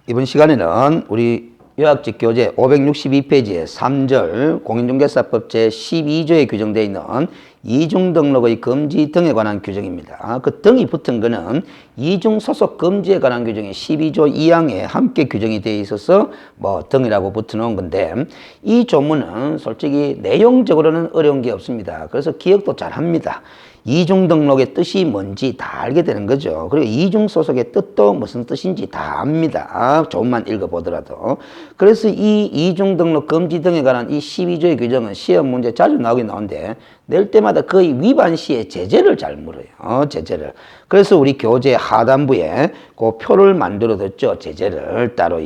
이번 시간에는 우리 요약집 교재 562페이지의 3절 공인중개사법 제12조에 규정되어 있는 이중 등록의 금지 등에 관한 규정입니다. 그 등이 붙은 거는 이중 소속 금지에 관한 규정이 12조 2항에 함께 규정이 되어 있어서 뭐 등이라고 붙여 놓은 건데, 이 조문은 솔직히 내용적으로는 어려운 게 없습니다. 그래서 기억도 잘 합니다. 이중 등록의 뜻이 뭔지 다 알게 되는 거죠. 그리고 이중 소속의 뜻도 무슨 뜻인지 다 압니다. 조금만 읽어보더라도. 그래서 이 이중 등록 금지 등에 관한 이 12조의 규정은 시험 문제 자주 나오긴 나오는데, 낼 때마다 거의 위반 시에 제재를 잘 물어요. 제재를. 그래서 우리 교재 하단부에 그 표를 만들어 뒀죠. 제재를 따로.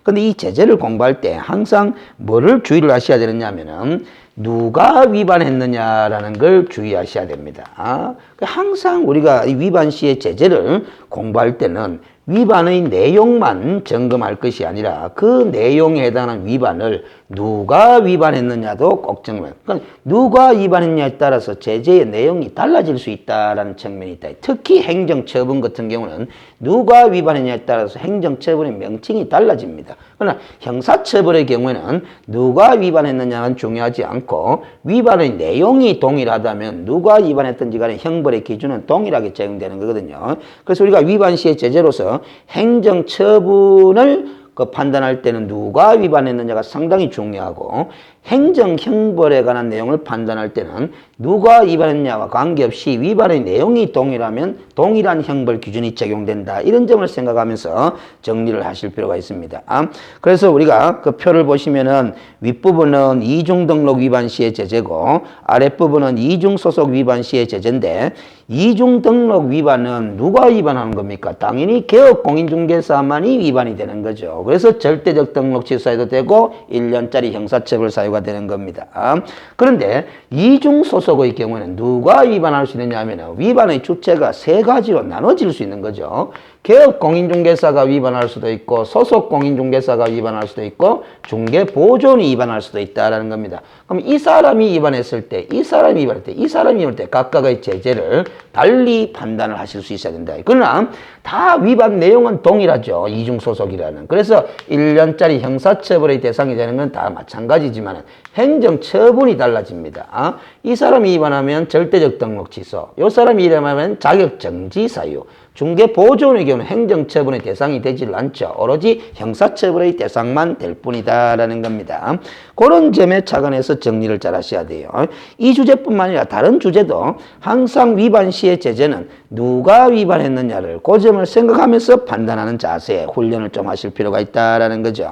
근데 이 제재를 공부할 때 항상 뭐를 주의를 하셔야 되느냐면은 누가 위반했느냐라는 걸 주의하셔야 됩니다. 항상 우리가 이 위반 시의 제재를 공부할 때는 위반의 내용만 점검할 것이 아니라 그 내용에 해당하는 위반을 누가 위반했느냐도 꼭 점검해요. 그러니까 누가 위반했냐에 따라서 제재의 내용이 달라질 수 있다는 측면이 있다. 특히 행정처분 같은 경우는 누가 위반했냐에 따라서 행정처분의 명칭이 달라집니다. 그러나 형사처벌의 경우에는 누가 위반했느냐는 중요하지 않고 위반의 내용이 동일하다면 누가 위반했든지 간에 형벌의 기준은 동일하게 적용되는 거거든요. 그래서 우리가 위반 시의 제재로서 행정처분을 판단할 때는 누가 위반했느냐가 상당히 중요하고, 행정형벌에 관한 내용을 판단할 때는 누가 위반했냐와 관계없이 위반의 내용이 동일하면 동일한 형벌 기준이 적용된다. 이런 점을 생각하면서 정리를 하실 필요가 있습니다. 그래서 우리가 그 표를 보시면은 윗부분은 이중 등록 위반 시의 제재고 아랫부분은 이중 소속 위반 시의 제재인데, 이중 등록 위반은 누가 위반하는 겁니까? 당연히 개업 공인중개사만이 위반이 되는 거죠. 그래서 절대적 등록 취소해도 되고 1년짜리 형사처벌 사유가 되는 겁니다. 그런데 이중 소속의 경우에는 누가 위반할 수 있느냐 하면 위반의 주체가 세 가지로 나눠질 수 있는 거죠. 개업 공인중개사가 위반할 수도 있고, 소속 공인중개사가 위반할 수도 있고, 중개보존이 위반할 수도 있다는 겁니다. 그럼 이 사람이 위반했을 때, 이 사람이 위반할 때, 이 사람이 위반할 때 각각의 제재를 달리 판단을 하실 수 있어야 된다. 그러나 다 위반 내용은 동일하죠. 이중소속이라는. 그래서 1년짜리 형사처벌의 대상이 되는 건 다 마찬가지지만 행정처분이 달라집니다. 이 사람이 위반하면 절대적 등록 취소, 이 사람이 위반하면 자격정지 사유, 중개보존의 경우는 행정처분의 대상이 되질 않죠. 오로지 형사처벌의 대상만 될 뿐이다라는 겁니다. 그런 점에 착안해서 정리를 잘 하셔야 돼요. 이 주제뿐만 아니라 다른 주제도 항상 위반 시의 제재는 누가 위반했느냐를 그 점을 생각하면서 판단하는 자세, 훈련을 좀 하실 필요가 있다라는 거죠.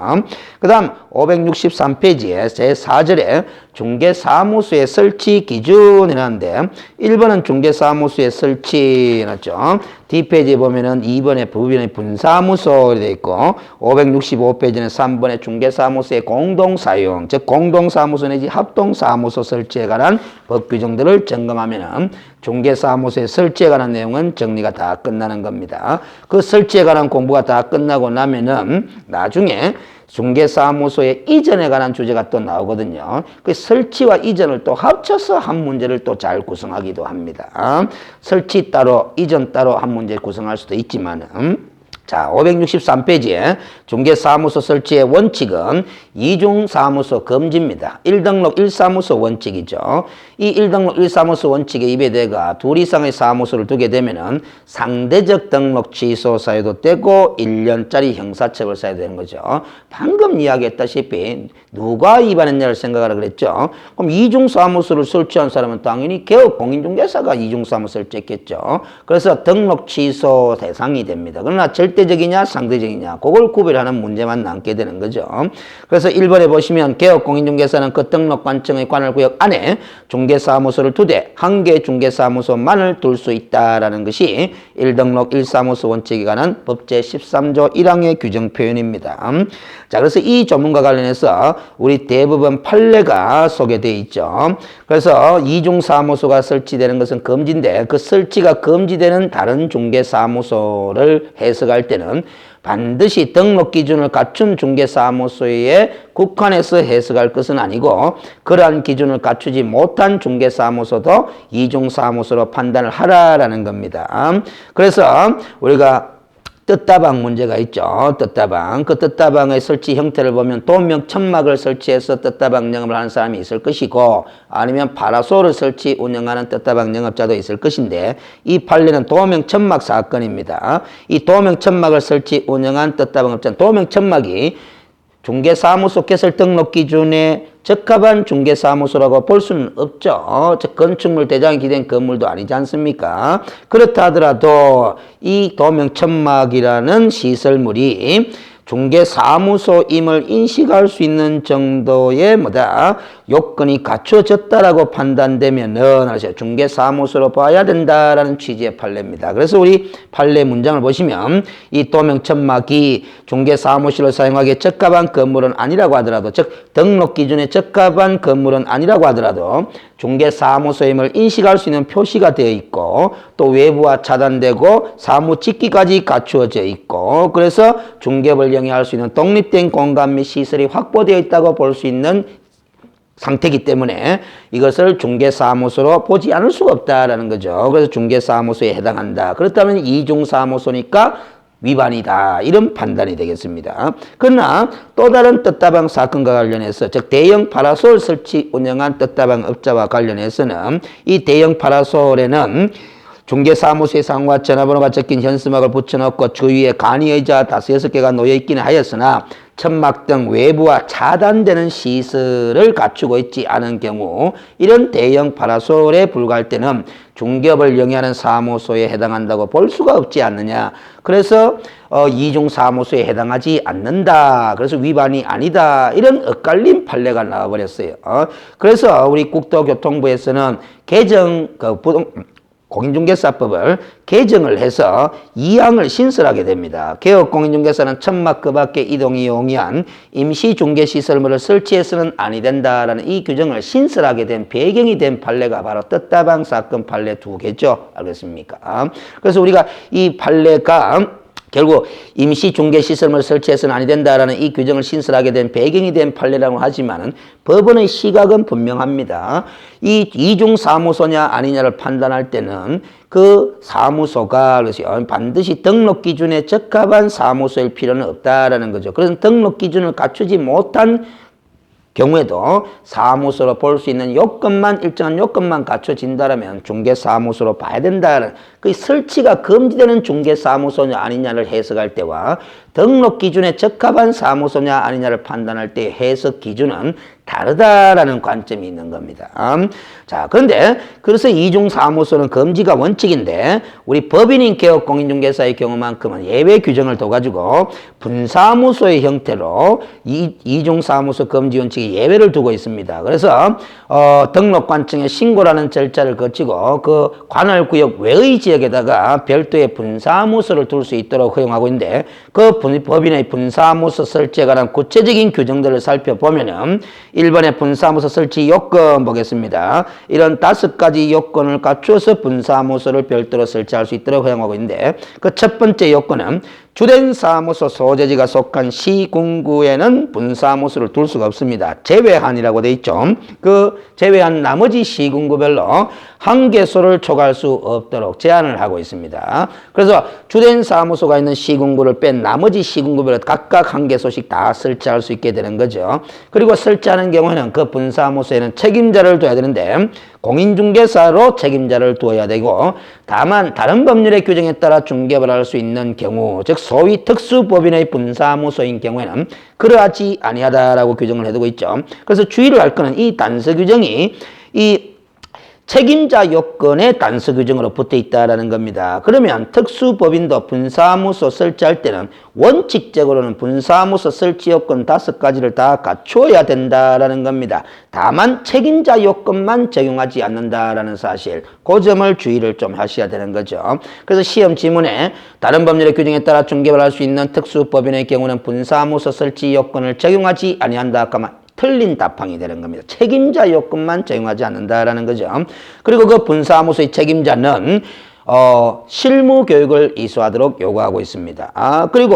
그 다음 563페이지에 제4절에 중개사무소의 설치 기준 해놨는데, 1번은 중개사무소의 설치 해놨죠. D페이지에 보면은 2번에 부변의 분사무소 되어 있고, 565페이지는 3번에 중개사무소의 공동사용, 즉 공동사무소 내지 합동사무소 설치에 관한 법 규정들을 점검하면은 중개사무소의 설치에 관한 내용은 정리가 다 끝나는 겁니다. 그 설치에 관한 공부가 다 끝나고 나면은 나중에 중개사무소의 이전에 관한 주제가 또 나오거든요. 그 설치와 이전을 또 합쳐서 한 문제를 또 잘 구성하기도 합니다. 설치 따로, 이전 따로 한 문제 구성할 수도 있지만은, 자, 563페이지에 중개사무소 설치의 원칙은 이중사무소 금지입니다. 1등록 1사무소 원칙이죠. 이 1등록 1사무소 원칙에 입에대가 둘 이상의 사무소를 두게 되면은 상대적 등록 취소 사유도 되고 1년짜리 형사처벌 사유도 되는 거죠. 방금 이야기했다시피 누가 위반했냐를 생각하라 그랬죠. 그럼 이중사무소를 설치한 사람은 당연히 개업 공인중개사가 이중사무소를 설치했겠죠. 그래서 등록 취소 대상이 됩니다. 그러나 절대적이냐 상대적이냐 그걸 구별하는 문제만 남게 되는 거죠. 그래서 1번에 보시면 개업 공인중개사는 그 등록 관청의 관할구역 안에 중개사무소를 2대, 1개 중개사무소만을 둘 수 있다라는 것이 1등록 1사무소 원칙에 관한 법 제13조 1항의 규정 표현입니다. 자, 그래서 이 조문과 관련해서 우리 대법원 판례가 소개되어 있죠. 그래서 이중사무소가 설치되는 것은 금지인데, 그 설치가 금지되는 다른 중개사무소를 해석할 때는 반드시 등록 기준을 갖춘 중개사무소에 국한해서 해석할 것은 아니고, 그러한 기준을 갖추지 못한 중개사무소도 이중사무소로 판단을 하라라는 겁니다. 그래서 우리가 뜻다방 문제가 있죠. 뜻다방. 그 뜻다방의 설치 형태를 보면 도명 천막을 설치해서 뜻다방 영업을 하는 사람이 있을 것이고 아니면 파라솔을 설치 운영하는 뜻다방 영업자도 있을 것인데 이 판례는 도명 천막 사건입니다. 이 도명 천막을 설치 운영한 뜻다방 업자는 도명 천막이 중개사무소 개설 등록 기준에 적합한 중개사무소라고 볼 수는 없죠. 즉 건축물 대장이 기댄 건물도 아니지 않습니까? 그렇다 하더라도 이 도명천막이라는 시설물이 중개사무소임을 인식할 수 있는 정도의 요건이 갖춰졌다라고 판단되면은 중개사무소로 봐야 된다라는 취지의 판례입니다. 그래서 우리 판례 문장을 보시면 이 도명천막이 중개사무실을 사용하기에 적합한 건물은 아니라고 하더라도 즉 등록 기준에 적합한 건물은 아니라고 하더라도 중개사무소임을 인식할 수 있는 표시가 되어 있고 또 외부와 차단되고 사무직기까지 갖추어져 있고 그래서 중개업을 영위할 수 있는 독립된 공간 및 시설이 확보되어 있다고 볼 수 있는 상태이기 때문에 이것을 중개사무소로 보지 않을 수가 없다라는 거죠. 그래서 중개사무소에 해당한다. 그렇다면 이중사무소니까 위반이다. 이런 판단이 되겠습니다. 그러나 또 다른 뜻다방 사건과 관련해서 즉 대형 파라솔 설치 운영한 뜻다방 업자와 관련해서는 이 대형 파라솔에는 중개사무소의 상호와 전화번호가 적힌 현수막을 붙여놓고 주위에 간이의자 5-6개가 놓여있기는 하였으나 천막 등 외부와 차단되는 시설을 갖추고 있지 않은 경우 이런 대형 파라솔에 불과할 때는 중개업을 영위하는 사무소에 해당한다고 볼 수가 없지 않느냐. 그래서 이중사무소에 해당하지 않는다. 그래서 위반이 아니다. 이런 엇갈린 판례가 나와버렸어요. 그래서 우리 국토교통부에서는 공인중개사법을 개정을 해서 2항을 신설하게 됩니다. 개업공인중개사는 천막 그 밖에 이동이 용이한 임시중개시설물을 설치해서는 아니 된다라는 이 규정을 신설하게 된 배경이 된 판례가 바로 뜻다방 사건 판례 2개죠. 알겠습니까? 그래서 우리가 이 판례가 결국 임시중개시설물 설치해서는 아니 된다라는 이 규정을 신설하게 된 배경이 된 판례라고 하지만은 법원의 시각은 분명합니다. 이 이중사무소냐 아니냐를 판단할 때는 그 사무소가 반드시 등록 기준에 적합한 사무소일 필요는 없다라는 거죠. 그래서 등록 기준을 갖추지 못한 경우에도 사무소로 볼 수 있는 일정한 요건만 갖춰진다면 중개사무소로 봐야 된다는 그 설치가 금지되는 중개사무소냐 아니냐를 해석할 때와 등록 기준에 적합한 사무소냐 아니냐를 판단할 때 해석 기준은 다르다라는 관점이 있는 겁니다. 자, 그래서 이중사무소는 금지가 원칙인데 우리 법인인 개업공인중개사의 경우만큼은 예외 규정을 둬가지고 분사무소의 형태로 이중사무소 금지 원칙에 예외를 두고 있습니다. 그래서 등록관청에 신고라는 절차를 거치고 그 관할구역 외의 지역에다가 별도의 분사무소를 둘 수 있도록 허용하고 있는데 그 법인의 분사무소 설치에 관한 구체적인 규정들을 살펴보면은 1번의 분사무소 설치 요건 보겠습니다. 이런 5가지 요건을 갖추어서 분사무소를 별도로 설치할 수 있도록 허용하고 있는데 그 첫 번째 요건은 주된 사무소 소재지가 속한 시군구에는 분사무소를 둘 수가 없습니다. 제외한이라고 돼 있죠. 그 제외한 나머지 시군구별로 한 개소를 초과할 수 없도록 제한을 하고 있습니다. 그래서 주된 사무소가 있는 시군구를 뺀 나머지 시군구별로 각각 한 개소씩 다 설치할 수 있게 되는 거죠. 그리고 설치하는 경우에는 그 분사무소에는 책임자를 둬야 되는데 공인중개사로 책임자를 두어야 되고 다만 다른 법률의 규정에 따라 중개업을 할 수 있는 경우 즉 소위 특수법인의 분사무소인 경우에는 그러하지 아니하다라고 규정을 해두고 있죠. 그래서 주의를 할 거는 이 단서 규정이 이 책임자 요건에 단서 규정으로 붙어 있다라는 겁니다. 그러면 특수법인도 분사무소 설치할 때는 원칙적으로는 분사무소 설치 요건 5가지를 다 갖추어야 된다라는 겁니다. 다만 책임자 요건만 적용하지 않는다라는 사실, 그 점을 주의를 좀 하셔야 되는 거죠. 그래서 시험 지문에 다른 법률의 규정에 따라 중개업을 할 수 있는 특수법인의 경우는 분사무소 설치 요건을 적용하지 아니한다 하면 틀린 답항이 되는 겁니다. 책임자 요건만 적용하지 않는다라는 거죠. 그리고 그 분사무소의 책임자는 실무 교육을 이수하도록 요구하고 있습니다. 그리고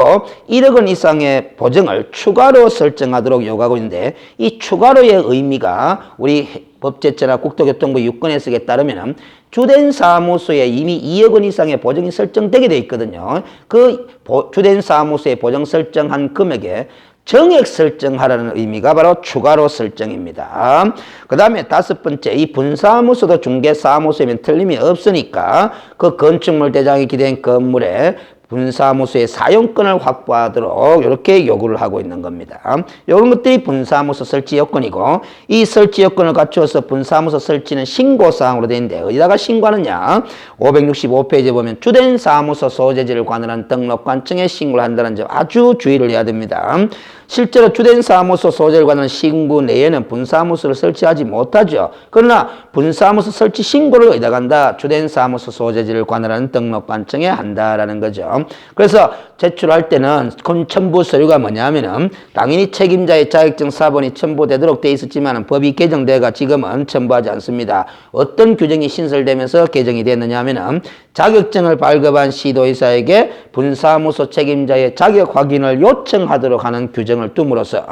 1억 원 이상의 보증을 추가로 설정하도록 요구하고 있는데 이 추가로의 의미가 우리 법제처나 국토교통부 유권해석에 따르면 주된 사무소에 이미 2억 원 이상의 보정이 설정되게 돼 있거든요. 그 주된 사무소에 보정 설정한 금액에 정액 설정하라는 의미가 바로 추가로 설정입니다. 그 다음에 5번째, 이 분사무소도 중개사무소이면 틀림이 없으니까 그 건축물 대장이 기대한 건물에 분사무소의 사용권을 확보하도록 이렇게 요구를 하고 있는 겁니다. 이런 것들이 분사무소 설치 요건이고, 이 설치 요건을 갖추어서 분사무소 설치는 신고사항으로 되어 있는데 어디다가 신고하느냐? 565페이지에 보면 주된 사무소 소재지를 관할한 등록관청에 신고를 한다는 점 아주 주의를 해야 됩니다. 실제로 주된 사무소 소재를 관한 신고 내에는 분사무소를 설치하지 못하죠. 그러나 분사무소 설치 신고를 어디다가 한다? 주된 사무소 소재지를 관할하는 등록관청에 한다라는 거죠. 그래서 제출할 때는 첨부 서류가 뭐냐면은 당연히 책임자의 자격증 사본이 첨부되도록 돼 있었지만 법이 개정돼가 지금은 첨부하지 않습니다. 어떤 규정이 신설되면서 개정이 됐느냐 하면은 자격증을 발급한 시도의사에게 분사무소 책임자의 자격 확인을 요청하도록 하는 규정을 둠으로써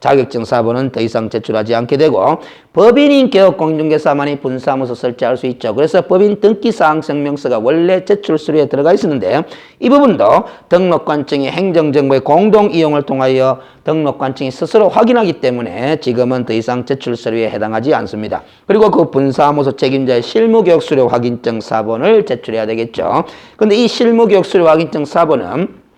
자격증 사본은 더 이상 제출하지 않게 되고, 법인인 개업공인중개사만이 분사무소 설치할 수 있죠. 그래서 법인 등기사항 설명서가 원래 제출 서류에 들어가 있었는데 이 부분도 등록관청이 행정정보의 공동 이용을 통하여 등록관청이 스스로 확인하기 때문에 지금은 더 이상 제출 서류에 해당하지 않습니다. 그리고 그 분사무소 책임자의 실무교육 수료 확인증 사본을 제출해야 되겠죠. 근데 이 실무교육 수료 확인증 사본은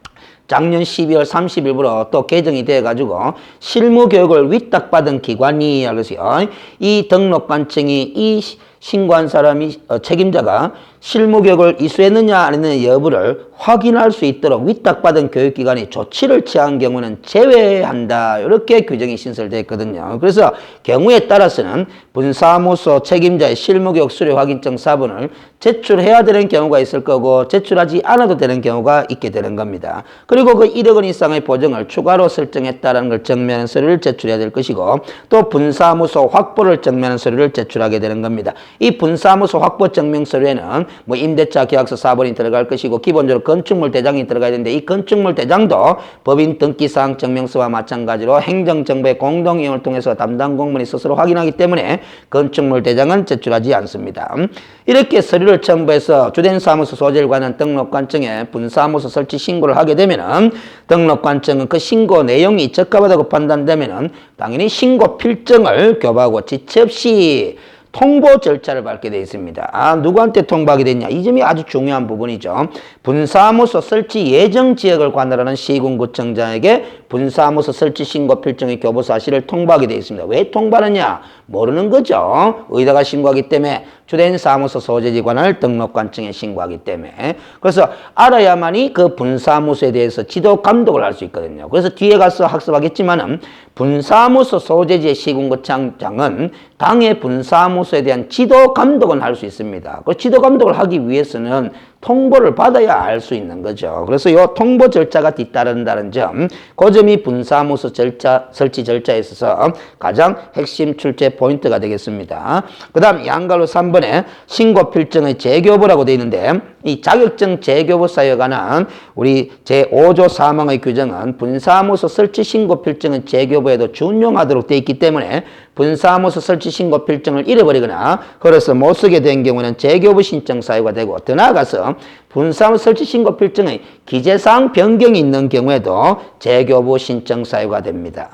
작년 12월 30일부로 또 개정이 돼가지고 실무교육을 위탁받은 기관이 그래서요. 이 등록관청이 이 신고한 사람이 책임자가 실무교육을 이수했느냐 안 했느냐 여부를 확인할 수 있도록 위탁받은 교육기관이 조치를 취한 경우는 제외한다. 이렇게 규정이 신설되었거든요. 그래서 경우에 따라서는 분사무소 책임자의 실무교육 수료 확인증 사본을 제출해야 되는 경우가 있을 거고 제출하지 않아도 되는 경우가 있게 되는 겁니다. 그리고 그 1억 원 이상의 보정을 추가로 설정했다는 걸 증명하는 서류를 제출해야 될 것이고, 또 분사무소 확보를 증명하는 서류를 제출하게 되는 겁니다. 이 분사무소 확보 증명 서류에는 뭐 임대차 계약서 사본이 들어갈 것이고 기본적으로 건축물 대장이 들어가야 되는데 이 건축물 대장도 법인 등기사항 증명서와 마찬가지로 행정정보의 공동이용을 통해서 담당 공무원이 스스로 확인하기 때문에 건축물 대장은 제출하지 않습니다. 이렇게 서류를 첨부해서 주된 사무소 소재를 관한 등록관청에 분사무소 설치 신고를 하게 되면은 등록관청은 그 신고 내용이 적합하다고 판단되면은 당연히 신고 필증을 교부하고 지체 없이 통보 절차를 밟게 되어 있습니다. 누구한테 통보하게 됐냐? 이 점이 아주 중요한 부분이죠. 분사무소 설치 예정 지역을 관할하는 시군구청장에게 분사무소 설치 신고 필증의 교부 사실을 통보하게 되어 있습니다. 왜 통보하느냐? 모르는 거죠. 의다가 신고하기 때문에 주된 사무소 소재지 관할 등록관청에 신고하기 때문에. 그래서 알아야만이 그 분사무소에 대해서 지도 감독을 할 수 있거든요. 그래서 뒤에 가서 학습하겠지만은 분사무소 소재지의 시군구청장은 당의 분사무소에 대한 지도 감독은 할 수 있습니다. 그 지도 감독을 하기 위해서는 통보를 받아야 알 수 있는 거죠. 그래서 이 통보 절차가 뒤따른다는 점, 그 점이 분사무소 절차, 설치 절차에 있어서 가장 핵심 출제 포인트가 되겠습니다. 그 다음 양갈로 3번에 신고 필증의 재교부라고 되어 있는데 이 자격증 재교부 사유에 관한 우리 제5조 3항의 규정은 분사무소 설치 신고 필증은 재교부에도 준용하도록 되어 있기 때문에 분사무소 설치 신고 필증을 잃어버리거나 걸어서 못 쓰게 된 경우는 재교부 신청 사유가 되고, 더 나아가서 분사무소 설치 신고 필증의 기재사항 변경이 있는 경우에도 재교부 신청 사유가 됩니다.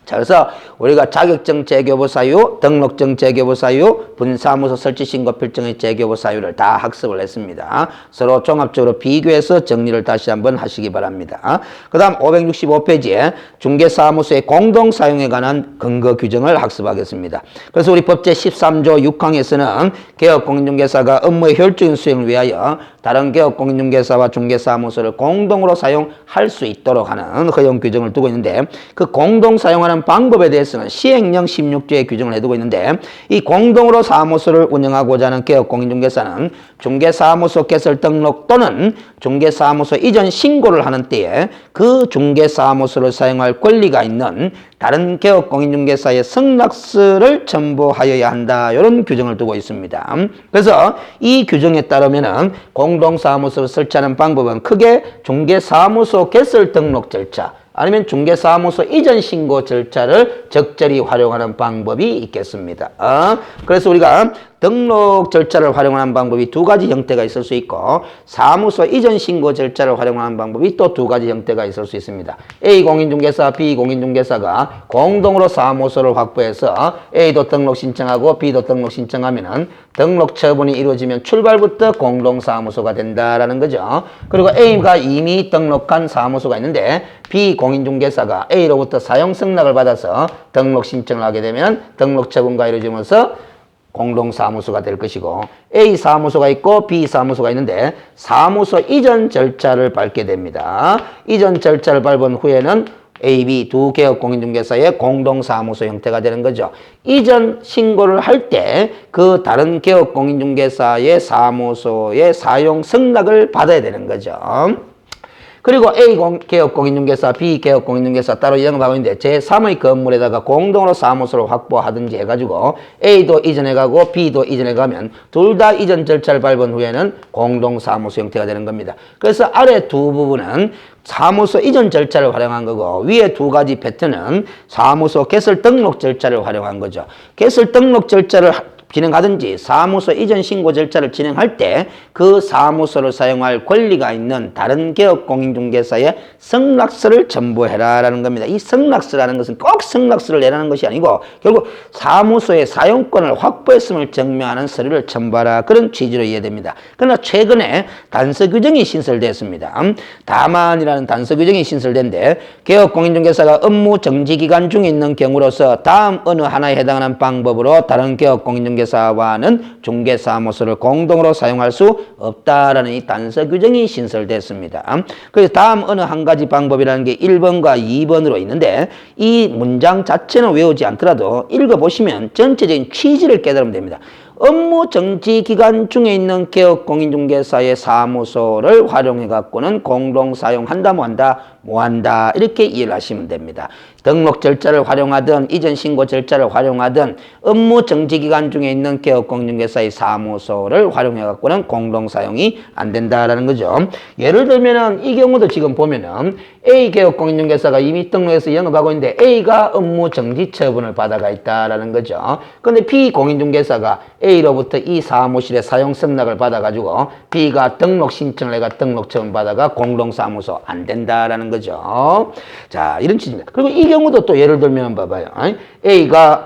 자, 그래서 우리가 자격증 재교부 사유, 등록증 재교부 사유, 분사무소 설치 신고 필증의 재교부 사유를 다 학습을 했습니다. 서로 종합적으로 비교해서 정리를 다시 한번 하시기 바랍니다. 그 다음 565페이지에 중개사무소의 공동사용에 관한 근거 규정을 학습하겠습니다. 그래서 우리 법제 13조 6항에서는 개업공인중개사가 업무의 효율적인 수행을 위하여 다른 개업공인중개사와 중개사무소를 공동으로 사용할 수 있도록 하는 허용 규정을 두고 있는데, 그 공동 사용하는 방법에 대해서는 시행령 16조에 규정을 해두고 있는데, 이 공동으로 사무소를 운영하고자 하는 개업공인중개사는 중개사무소 개설 등록 또는 중개사무소 이전 신고를 하는 때에 그 중개사무소를 사용할 권리가 있는 다른 개업공인중개사의 승낙서를 첨부하여야 한다. 이런 규정을 두고 있습니다. 그래서 이 규정에 따르면은 공동사무소를 설치하는 방법은 크게 중개사무소 개설 등록 절차, 아니면 중개사무소 이전 신고 절차를 적절히 활용하는 방법이 있겠습니다. 그래서 우리가 등록 절차를 활용하는 방법이 두 가지 형태가 있을 수 있고 사무소 이전 신고 절차를 활용하는 방법이 또 두 가지 형태가 있을 수 있습니다. A 공인중개사, B 공인중개사가 공동으로 사무소를 확보해서 A도 등록 신청하고 B도 등록 신청하면은 등록 처분이 이루어지면 출발부터 공동사무소가 된다라는 거죠. 그리고 A가 이미 등록한 사무소가 있는데 B 공인중개사가 A로부터 사용 승낙을 받아서 등록 신청을 하게 되면 등록 처분과 이루어지면서 공동사무소가 될 것이고 A 사무소가 있고 B 사무소가 있는데 사무소 이전 절차를 밟게 됩니다. 이전 절차를 밟은 후에는 A, B 두 개업 공인중개사의 공동사무소 형태가 되는 거죠. 이전 신고를 할 때 그 다른 개업 공인중개사의 사무소의 사용 승낙을 받아야 되는 거죠. 그리고 A 개업 공인중개사, B 개업 공인중개사 따로 영업하고 있는데 제3의 건물에다가 공동으로 사무소를 확보하든지 해가지고 A도 이전해가고 B도 이전해가면 둘 다 이전 절차를 밟은 후에는 공동사무소 형태가 되는 겁니다. 그래서 아래 두 부분은 사무소 이전 절차를 활용한 거고 위에 두 가지 패턴은 사무소 개설 등록 절차를 활용한 거죠. 개설 등록 절차를 진행하든지 사무소 이전 신고 절차를 진행할 때 그 사무소를 사용할 권리가 있는 다른 개업 공인중개사의 승낙서를 첨부해라라는 겁니다. 이 승낙서라는 것은 꼭 승낙서를 내라는 것이 아니고 결국 사무소의 사용권을 확보했음을 증명하는 서류를 첨부하라 그런 취지로 이해됩니다. 그러나 최근에 단서 규정이 신설됐습니다. 다만이라는 단서 규정이 신설된데 개업 공인중개사가 업무 정지 기간 중에 있는 경우로서 다음 어느 하나에 해당하는 방법으로 다른 개업 공인중개사와는 중개사무소를 공동으로 사용할 수 없다라는 이 단서 규정이 신설됐습니다. 그래서 다음 어느 한 가지 방법이라는 게 1번과 2번으로 있는데 이 문장 자체는 외우지 않더라도 읽어보시면 전체적인 취지를 깨달으면 됩니다. 업무 정지 기간 중에 있는 개업 공인중개사의 사무소를 활용해 갖고는 공동 사용한다 뭐한다 이렇게 이해를 하시면 됩니다. 등록 절차를 활용하든 이전 신고 절차를 활용하든 업무 정지 기간 중에 있는 개업 공인중개사의 사무소를 활용해 갖고는 공동 사용이 안 된다라는 거죠. 예를 들면은 이 경우도 지금 보면은 A 개업 공인중개사가 이미 등록해서 영업하고 있는데 A가 업무 정지 처분을 받아가 있다라는 거죠. 근데 B 공인중개사가 A로부터 이 사무실에 사용 승낙을 받아가지고 B가 등록 신청을 해가 등록 처분 받아가 공동사무소 안 된다라는 거죠. 자, 이런 취지입니다. 그리고 이 경우도 또 예를 들면 봐봐요. A가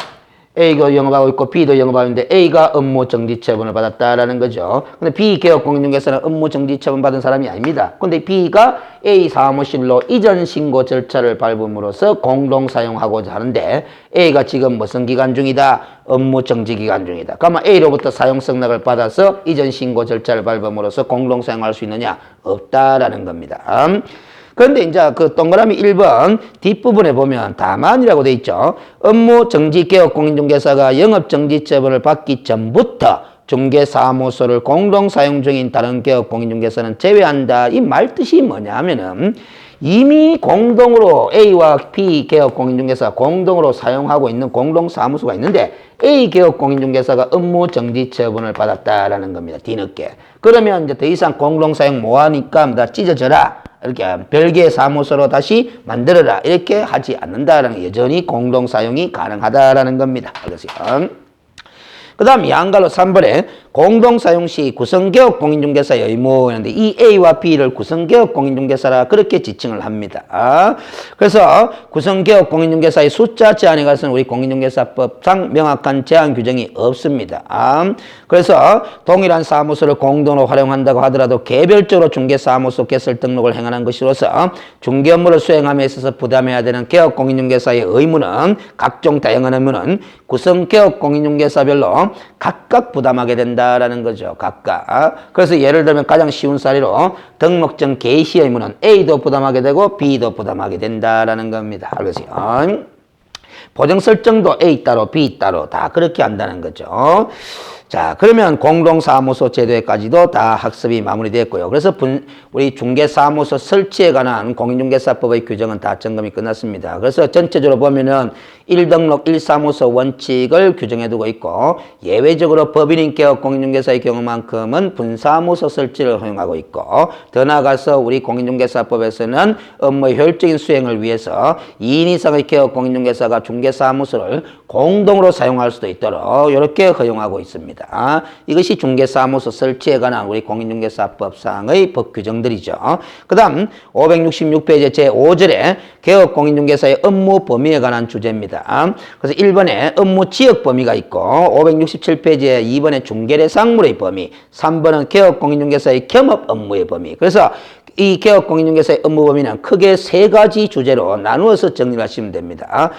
영업하고 있고 B도 영업하고 있는데 A가 업무 정지 처분을 받았다라는 거죠. 근데 B 개업 공인중개사는 업무 정지 처분 받은 사람이 아닙니다. 근데 B가 A 사무실로 이전 신고 절차를 밟음으로써 공동 사용하고자 하는데 A가 지금 무슨 기간 중이다? 업무 정지 기간 중이다. 그러면 A로부터 사용 승낙을 받아서 이전 신고 절차를 밟음으로써 공동 사용할 수 있느냐? 없다라는 겁니다. 그런데 이제 그 동그라미 1번 뒷부분에 보면 다만이라고 돼 있죠. 업무 정지 개업 공인중개사가 영업 정지 처분을 받기 전부터 중개사무소를 공동 사용 중인 다른 개업 공인중개사는 제외한다. 이 말 뜻이 뭐냐 하면은 이미 공동으로 A와 B 개업 공인중개사 공동으로 사용하고 있는 공동사무소가 있는데 A 개업 공인중개사가 업무 정지 처분을 받았다라는 겁니다. 뒤늦게. 그러면 이제 더 이상 공동사용 뭐하니까 다 찢어져라. 이렇게 별개의 사무소로 다시 만들어라. 이렇게 하지 않는다라는 여전히 공동사용이 가능하다라는 겁니다. 알겠어요? 그 다음 양갈로 3번에 공동사용 시 구성개업 공인중개사의 의무였는데 이 A와 B를 구성개업 공인중개사라 그렇게 지칭을 합니다. 그래서 구성개업 공인중개사의 숫자 제한에 관해서는 우리 공인중개사법상 명확한 제한 규정이 없습니다. 그래서 동일한 사무소를 공동으로 활용한다고 하더라도 개별적으로 중개사무소 개설 등록을 행하는 것으로서 중개 업무를 수행함에 있어서 부담해야 되는 개업 공인중개사의 의무는 각종 다양한 의무는 구성개업 공인중개사별로 각각 부담하게 된다라는 거죠. 각각. 그래서 예를 들면 가장 쉬운 사례로 등록증 개시 의무는 A도 부담하게 되고 B도 부담하게 된다라는 겁니다. 알겠어요? 보정 설정도 A 따로 B 따로 다 그렇게 한다는 거죠. 자, 그러면 공동사무소 제도에까지도 다 학습이 마무리됐고요. 그래서 우리 중개사무소 설치에 관한 공인중개사법의 규정은 다 점검이 끝났습니다. 그래서 전체적으로 보면은 1등록 1사무소 원칙을 규정해두고 있고 예외적으로 법인인 개업 공인중개사의 경우만큼은 분사무소 설치를 허용하고 있고 더 나아가서 우리 공인중개사법에서는 업무의 효율적인 수행을 위해서 2인 이상의 개업 공인중개사가 중개사무소를 공동으로 사용할 수도 있도록 이렇게 허용하고 있습니다. 이것이 중개사무소 설치에 관한 우리 공인중개사법상의 법 규정들이죠. 그 다음 566페이지 제5절에 개업 공인중개사의 업무 범위에 관한 주제입니다. 그래서 1번에 업무 지역 범위가 있고 567페이지에 2번에 중개례상물의 범위, 3번은 개업 공인중개사의 겸업 업무의 범위. 그래서 이 개업 공인중개사의 업무 범위는 크게 세 가지 주제로 나누어서 정리를 하시면 됩니다.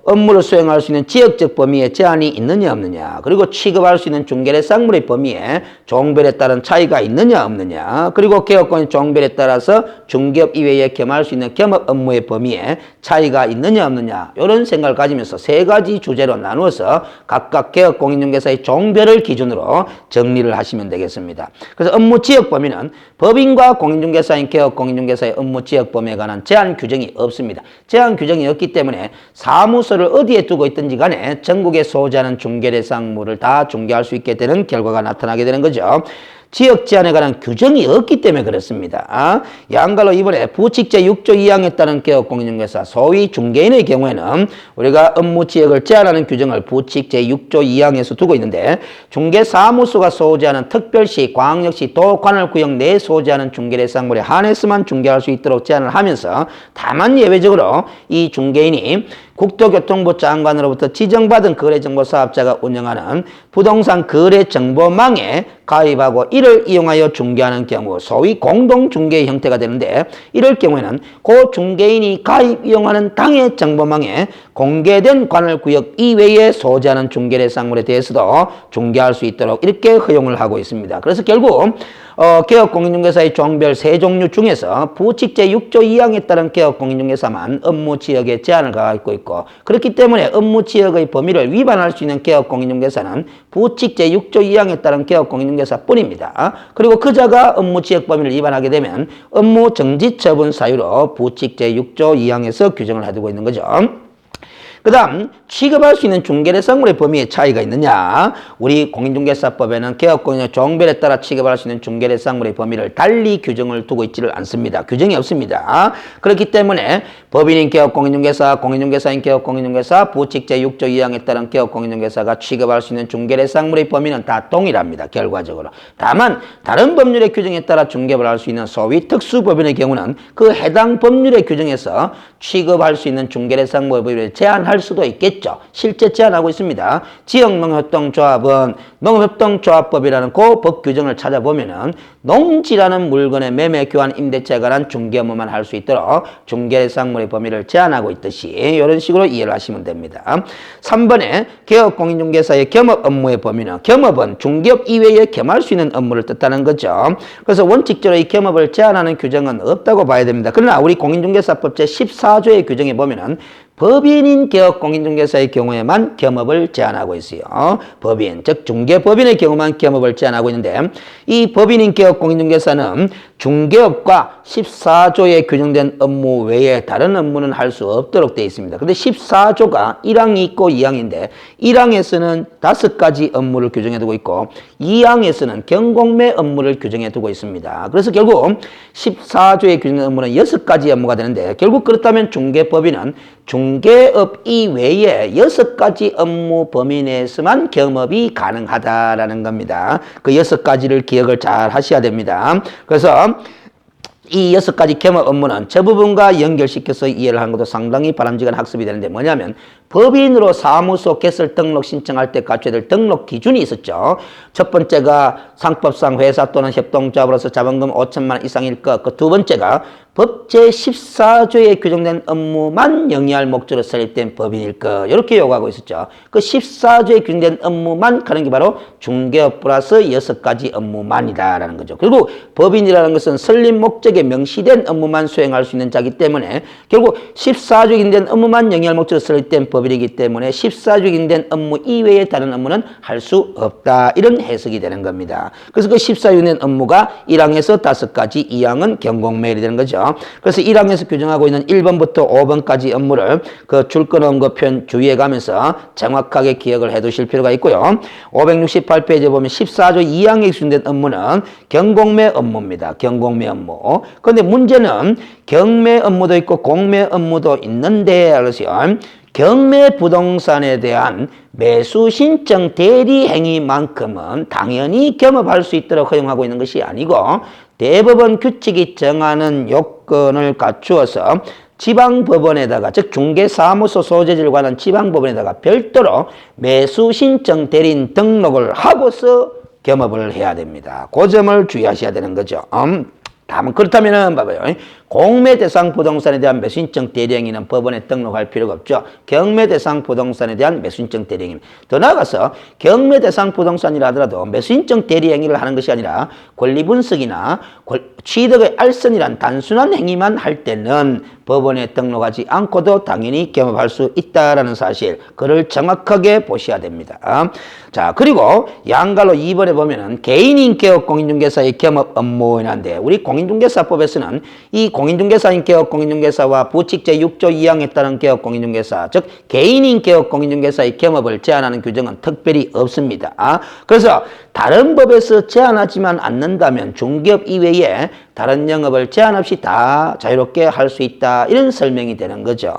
업무를 수행할 수 있는 지역적 범위에 제한이 있느냐 없느냐, 그리고 취급할 수 있는 중개례상물의 범위에 종별에 따른 차이가 있느냐 없느냐, 그리고 개업권의 종별에 따라서 중개업 이외에 겸할 수 있는 겸업 업무의 범위에 차이가 있느냐 없느냐, 이런 생각을 가지면서 세 가지 주제로 나누어서 각각 개업 공인중개사의 종별을 기준으로 정리를 하시면 되겠습니다. 그래서 업무 지역 범위는 법인과 공인중개사인 개업 공인중개사의 업무 지역 범위에 관한 제한 규정이 없습니다. 제한 규정이 없기 때문에 사무소를 어디에 두고 있든지 간에 전국에 소재하는 중개례상물을 다 중개할 수 있게 되는 결과가 나타나게 되는 거죠. 지역 제한에 관한 규정이 없기 때문에 그렇습니다. 양갈로 이번에 부칙 제6조 2항에 따른 개업 공인중개사 소위 중개인의 경우에는 우리가 업무 지역을 제한하는 규정을 부칙 제6조 2항에서 두고 있는데 중개사무소가 소재하는 특별시, 광역시, 도, 관할구역 내에 소재하는 중개례상물에 한해서만 중개할 수 있도록 제한을 하면서 다만 예외적으로 이 중개인이 국토교통부 장관으로부터 지정받은 거래정보사업자가 운영하는 부동산 거래정보망에 가입하고 이를 이용하여 중개하는 경우 소위 공동중개의 형태가 되는데 이럴 경우에는 그 중개인이 가입 이용하는 당해 정보망에 공개된 관할구역 이외에 소재하는 중개례상물에 대해서도 중개할 수 있도록 이렇게 허용을 하고 있습니다. 그래서 결국 개업 공인중개사의 종별 세 종류 중에서 부칙 제6조 2항에 따른 개업 공인중개사만 업무 지역에 제한을 가하고 있고 그렇기 때문에 업무 지역의 범위를 위반할 수 있는 개업 공인중개사는 부칙 제6조 2항에 따른 개업 공인중개사뿐입니다. 그리고 그자가 업무 지역 범위를 위반하게 되면 업무 정지 처분 사유로 부칙 제6조 2항에서 규정을 해두고 있는 거죠. 그 다음 취급할 수 있는 중개례상물의 범위에 차이가 있느냐, 우리 공인중개사법에는 개업공인의 종별에 따라 취급할 수 있는 중개례상물의 범위를 달리 규정을 두고 있지를 않습니다. 규정이 없습니다. 그렇기 때문에 법인인 개업공인중개사, 공인중개사인 개업공인중개사, 부칙 제6조 2항에 따른 개업공인중개사가 취급할 수 있는 중개례상물의 범위는 다 동일합니다. 결과적으로. 다만 다른 법률의 규정에 따라 중개를 할 수 있는 소위 특수법인의 경우는 그 해당 법률의 규정에서 취급할 수 있는 중개례상물의 범위를 제한할 수도 있겠죠. 실제 제한하고 있습니다. 지역농협동조합은 농협동조합법이라는 그 법 규정을 찾아보면은 농지라는 물건의 매매, 교환, 임대차에 관한 중개 업무만 할 수 있도록 중개례상물의 범위를 제한하고 있듯이 이런 식으로 이해를 하시면 됩니다. 3번에 개업공인중개사의 겸업 업무의 범위는 겸업은 중개업 이외에 겸할 수 있는 업무를 뜻하는 거죠. 그래서 원칙적으로 이 겸업을 제한하는 규정은 없다고 봐야 됩니다. 그러나 우리 공인중개사법 제14조의 규정에 보면은 법인인 개업 공인중개사의 경우에만 겸업을 제한하고 있어요. 법인, 즉 중개법인의 경우만 겸업을 제한하고 있는데 이 법인인 개업 공인중개사는 중개업과 14조에 규정된 업무 외에 다른 업무는 할 수 없도록 되어 있습니다. 근데 14조가 1항이 있고 2항인데 1항에서는 5가지 업무를 규정해 두고 있고 2항에서는 경공매 업무를 규정해 두고 있습니다. 그래서 결국 14조에 규정된 업무는 6가지 업무가 되는데 결국 그렇다면 중개법인은 중개업 이외에 6가지 업무 범위 내에서만 겸업이 가능하다라는 겁니다. 그 6가지를 기억을 잘 하셔야 됩니다. 그래서 이 6가지 겸업 업무는 저 부분과 연결시켜서 이해를 하는 것도 상당히 바람직한 학습이 되는데 뭐냐면 법인으로 사무소 개설 등록 신청할 때 갖춰야 될 등록 기준이 있었죠. 첫 번째가 상법상 회사 또는 협동조합으로서 자본금 5천만 원 이상일 것. 그 두 번째가 법 제14조에 규정된 업무만 영위할 목적으로 설립된 법인일 것. 이렇게 요구하고 있었죠. 그 14조에 규정된 업무만 하는 게 바로 중개업 플러스 6가지 업무만이다라는 거죠. 그리고 법인이라는 것은 설립 목적에 명시된 업무만 수행할 수 있는 자이기 때문에 결국 14조에 규정된 업무만 영위할 목적으로 설립된 법 법인이기 때문에 14주 경된 업무 이외에 다른 업무는 할 수 없다. 이런 해석이 되는 겁니다. 그래서 그 14주 경된 업무가 1항에서 5가지, 2항은 경공매일이 되는 거죠. 그래서 1항에서 규정하고 있는 1번부터 5번까지 업무를 그 줄 끊어온 거 편 주의해 가면서 정확하게 기억을 해 두실 필요가 있고요. 568페이지에 보면 14조 2항에 규정된 업무는 경공매 업무입니다. 경공매 업무. 그런데 문제는 경매 업무도 있고 공매 업무도 있는데, 그래서 경매 부동산에 대한 매수 신청 대리 행위만큼은 당연히 겸업할 수 있도록 허용하고 있는 것이 아니고, 대법원 규칙이 정하는 요건을 갖추어서 지방법원에다가, 즉 중개사무소 소재지를 관한 지방법원에다가 별도로 매수 신청 대리인 등록을 하고서 겸업을 해야 됩니다. 그 점을 주의하셔야 되는 거죠. 다만 그렇다면은 봐봐요. 공매 대상 부동산에 대한 매수신청 대리행위는 법원에 등록할 필요가 없죠. 경매 대상 부동산에 대한 매수신청 대리행위. 더 나아가서 경매 대상 부동산이라 하더라도 매수신청 대리행위를 하는 것이 아니라 권리분석이나 취득의 알선이란 단순한 행위만 할 때는 법원에 등록하지 않고도 당연히 겸업할 수 있다라는 사실, 그를 정확하게 보셔야 됩니다. 자, 그리고 양갈로 2번에 보면은 개인인격업 공인중개사의 겸업 업무인한데, 우리 공인중개사법에서는 이 공인중개사인 개업 공인중개사와 부칙 제6조 2항에 따른 개업 공인중개사, 즉 개인인 개업 공인중개사의 겸업을 제한하는 규정은 특별히 없습니다. 그래서 다른 법에서 제한하지만 않는다면 중개업 이외에 다른 영업을 제한 없이 다 자유롭게 할 수 있다, 이런 설명이 되는 거죠.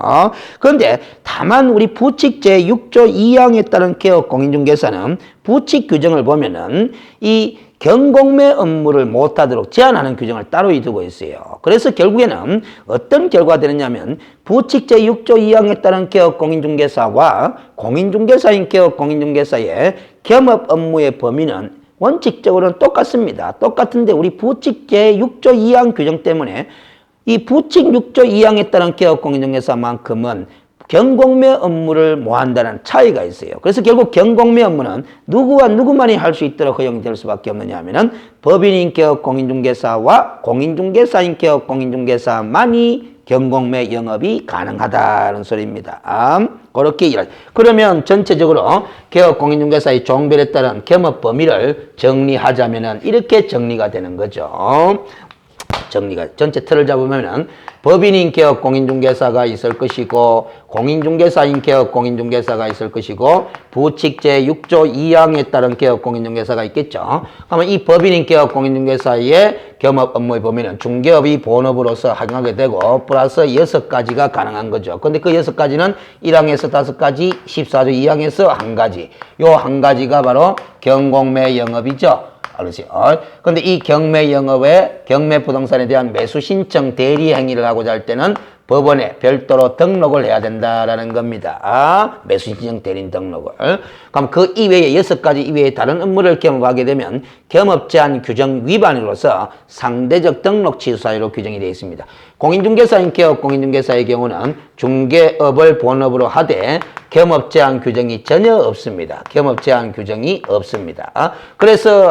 그런데 다만 우리 부칙 제6조 2항에 따른 개업 공인중개사는 부칙 규정을 보면은 이 경공매 업무를 못하도록 제한하는 규정을 따로 두고 있어요. 그래서 결국에는 어떤 결과가 되느냐면 부칙 제6조 2항에 따른 개업 공인중개사와 공인중개사인 개업 공인중개사의 겸업 업무의 범위는 원칙적으로는 똑같습니다. 똑같은데 우리 부칙 제6조 2항 규정 때문에 이 부칙 6조 2항에 따른 개업 공인중개사만큼은 경공매 업무를 모한다는 차이가 있어요. 그래서 결국 경공매 업무는 누구와 누구만이 할 수 있도록 허용될 수밖에 없느냐 하면은 법인인 개업 공인중개사와 공인중개사인 개업 공인중개사만이 경공매 영업이 가능하다는 소리입니다. 그렇게 그러면 전체적으로 개업 공인중개사의 종별에 따른 겸업 범위를 정리하자면은 이렇게 정리가 되는 거죠. 전체 틀을 잡으면은 법인인 개업 공인중개사가 있을 것이고, 공인중개사인 개업 공인중개사가 있을 것이고, 부칙 제6조 2항에 따른 개업 공인중개사가 있겠죠. 그러면 이 법인인 개업 공인중개사의 겸업 업무의 범위는 중개업이 본업으로서 활용하게 되고 플러스 6가지가 가능한 거죠. 근데 그 6가지는 1항에서 5가지, 14조 2항에서 1가지. 요 1가지가 바로 경공매 영업이죠. 알겠죠? 근데 이 경매 영업에 경매 부동산에 대한 매수 신청 대리 행위를 하고자 할 때는 법원에 별도로 등록을 해야 된다라는 겁니다. 매수 신청 대리인 등록을. 그럼 그 이외에 6가지 이외에 다른 업무를 겸업하게 되면 겸업 제한 규정 위반으로서 상대적 등록 취소 사유로 규정이 되어 있습니다. 공인중개사인 개업 공인중개사의 경우는 중개업을 본업으로 하되 겸업 제한 규정이 전혀 없습니다. 겸업 제한 규정이 없습니다. 그래서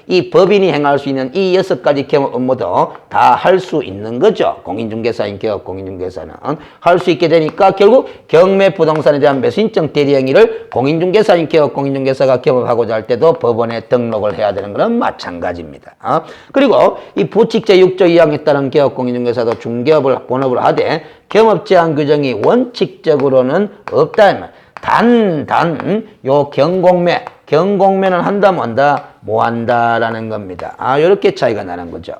이 법인이 행할 수 있는 이 6가지 겸업 업무도 다 할 수 있는 거죠. 공인중개사인 개업 공인중개사는 할 수 있게 되니까 결국 경매 부동산에 대한 매수신청 대리 행위를 공인중개사인 개업 공인중개사가 겸업하고자 할 때도 법원에 등록을 해야 되는 것은 마찬가지입니다. 그리고 이 부칙 제6조 2항에 따른 개업 공인중개사도 중개업을 본업으로 하되 겸업 제한 규정이 원칙적으로는 없다. 요 경공매는 한다 뭐 한다라는 겁니다. 요렇게 차이가 나는 거죠.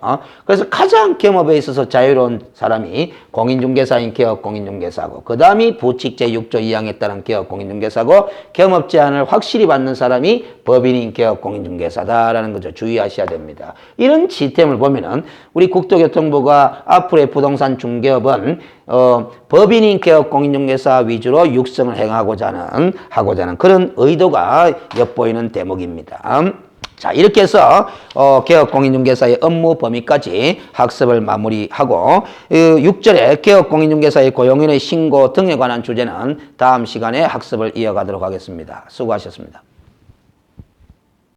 그래서 가장 겸업에 있어서 자유로운 사람이 공인중개사인 개업 공인중개사고, 그 다음이 부칙 제6조 2항에 따른 개업 공인중개사고, 겸업 제한을 확실히 받는 사람이 법인인 개업 공인중개사다라는 거죠. 주의하셔야 됩니다. 이런 시스템을 보면은 우리 국토교통부가 앞으로의 부동산 중개업은 법인인 개업 공인중개사 위주로 육성을 행하고자 하는 그런 의도가 엿보이는 대목입니다. 자, 이렇게 해서 개업 공인중개사의 업무 범위까지 학습을 마무리하고 6절에 개업 공인중개사의 고용인의 신고 등에 관한 주제는 다음 시간에 학습을 이어가도록 하겠습니다. 수고하셨습니다.